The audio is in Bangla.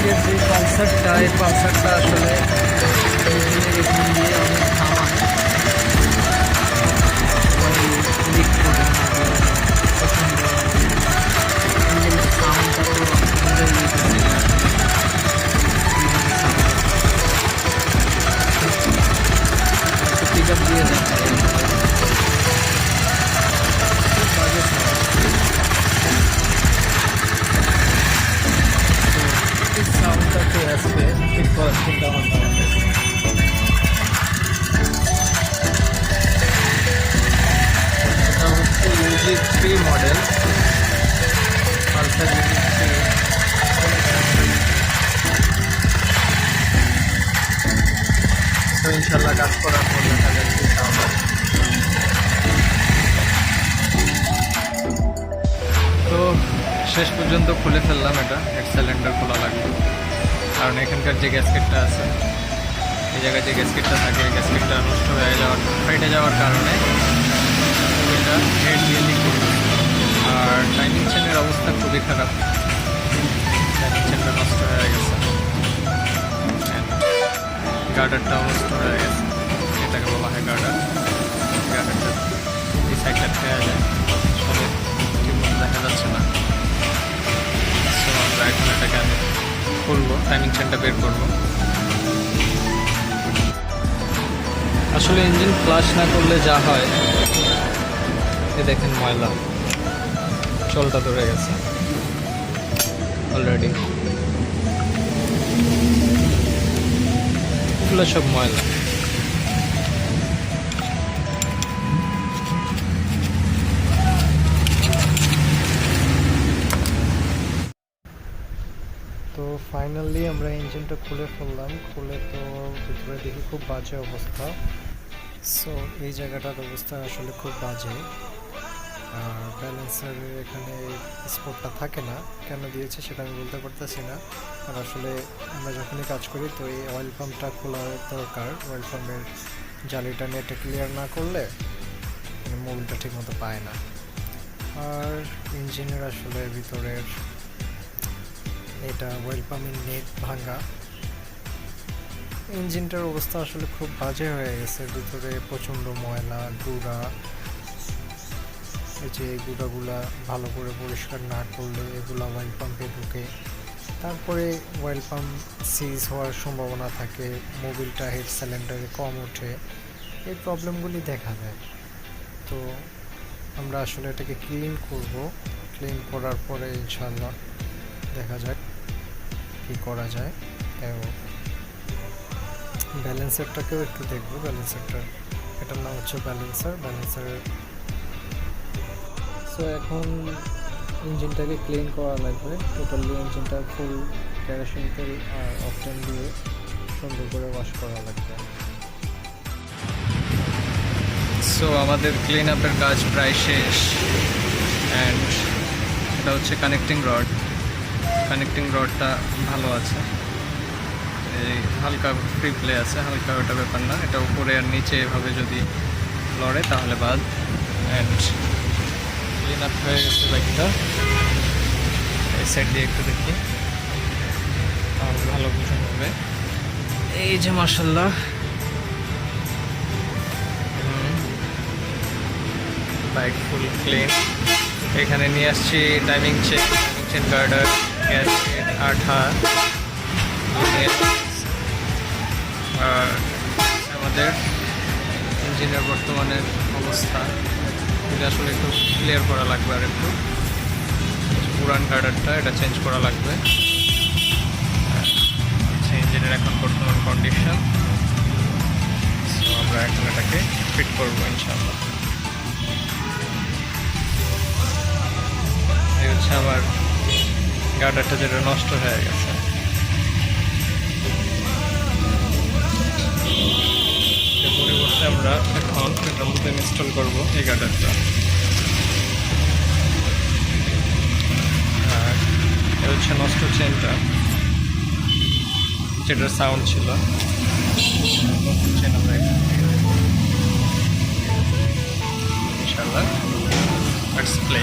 আজকের যে পালসারটা, এই পালসারটা আসলে ইঞ্জিনের এখান দিয়ে অনেক থামায়, লিক করে প্রচণ্ড ইঞ্জিনের সাউন্ডটা তো বোঝাই যেতেছে পিক আপ দিয়ে দেখায় বাজে সাউন্ডটাকে আসবে ঠিক করার চিন্তা ভাবনা আমাদের। এটা হচ্ছে ইউজি 3 মডেল, পালসার ইউজি 3। তো ইনশাল্লাহ কাজ করার পর দেখা যাচ্ছে সাউন্ড। তো শেষ পর্যন্ত খুলে ফেললাম, এটা হেড সিলিন্ডার খোলা লাগবে, কারণ এখানকার যে গ্যাসকেটটা আছে, এই জায়গায় যে গ্যাসকেটটা থাকে, এই গ্যাসকেটটা নষ্ট হয়ে যাওয়ার ফেটে যাওয়ার কারণে এটা হেড দিয়ে লিক করবে। আর টাইমিং চেনের অবস্থা খুবই খারাপ, টাইমিং চেনটা নষ্ট হয়ে গেছে, গার্ডারটাও নষ্ট হয়ে গেছে, এটাকে বলা হয় গার্ডার। গার্ডারটা এই সাইডটা খেয়ে যায়, আসলে ঠিকমতো দেখা যাচ্ছে না। সো আমরা এখন এটাকে আমি খুলবো, টাইমিং চেনটা বের করবো। আসলে ইঞ্জিন ফ্লাশ না করলে যা হয়, এ দেখেন ময়লা, চলটা ধরে গেছে অলরেডি, এগুলো সব ময়লা। তো ফাইনালি আমরা ইঞ্জিনটা খুলে ফেললাম, খুলে তো ভিতরে দেখি খুব বাজে অবস্থা। সো এই জায়গাটার অবস্থা আসলে খুব বাজে, আর ব্যালেন্সারের এখানে স্পটটা থাকে না, কেন দিয়েছে সেটা আমি বলতে পারতেছি না। আর আসলে আমরা যখনই কাজ করি তো এই অয়েল পাম্পটা খোলা দরকার, অয়েল পাম্পের জালিটা নেটে ক্লিয়ার না করলে মোবিলটা ঠিকমতো পায় না। আর ইঞ্জিনের আসলে ভিতরের এটা অয়েল পাম্পের নেট ভাঙা, ইঞ্জিনটার অবস্থা আসলে খুব বাজে হয়ে গেছে, ভিতরে প্রচণ্ড ময়লা গুঁড়া। এই যে গুঁড়াগুলা ভালো করে পরিষ্কার না করলে এগুলা অয়েল পাম্পে ঢুকে, তারপরে অয়েল পাম্প সিজ হওয়ার সম্ভাবনা থাকে, মোবিলটা হেড সিলিন্ডারে কম ওঠে, এই প্রবলেমগুলি দেখা যায়। তো আমরা আসলে এটাকে ক্লিন করব, ক্লিন করার পরে ইনশাআল্লাহ দেখা যায় কি করা যায়। এবং ব্যালেন্সারটাকেও একটু দেখবো, ব্যালেন্সারটা, এটার নাম হচ্ছে ব্যালেন্সারের। সো এখন ইঞ্জিনটাকে ক্লিন করা লাগবে, টোটালি ইঞ্জিনটা ফুল কেরোসিন তেল আর অকটেন দিয়ে সুন্দর করে ওয়াশ করা লাগবে। সো আমাদের ক্লিন আপের কাজ প্রায় শেষ। অ্যান্ড এটা হচ্ছে কানেক্টিং রডটা ভালো আছে, এই হালকা ফ্রি প্লে আছে, হালকা ওটা ব্যাপার না, এটা উপরে আর নিচে এভাবে যদি লড়ে তাহলে বাদ। অ্যান্ড ক্লিন আপ হয়ে গেছে বাইকটা, এই সাইড দিয়ে একটু দেখি তাহলে ভালো বোঝানো হবে। এই যে মাশাআল্লাহ বাইক ফুল ক্লিন। এখানে নিয়ে আসছি টাইমিং চেন গার্ডার, গ্যাসকেট, আঠা, আর আমাদের ইঞ্জিনের বর্তমানের অবস্থা এটা আসলে একটু ক্লিয়ার করা লাগবে, আর একটু পুরান গার্ডারটা এটা চেঞ্জ করা লাগবে। আচ্ছা, ইঞ্জিনের এখন বর্তমান কন্ডিশন, সো আমরা এখন এটাকে ফিট করবো ইনশাআল্লাহ। এই হচ্ছে আমার গার্ডারটা যেটা নষ্ট হয়ে গেছে, এর পরিবর্তে আমরা এখন এটার মধ্যে ইনস্টল করবো এই গার্ডারটা। আর এ হচ্ছে নষ্ট চেনটা, যেটার সাউন্ড ছিল, নতুন চেন আমরা ইনশাআল্লাহ লেটস প্লে।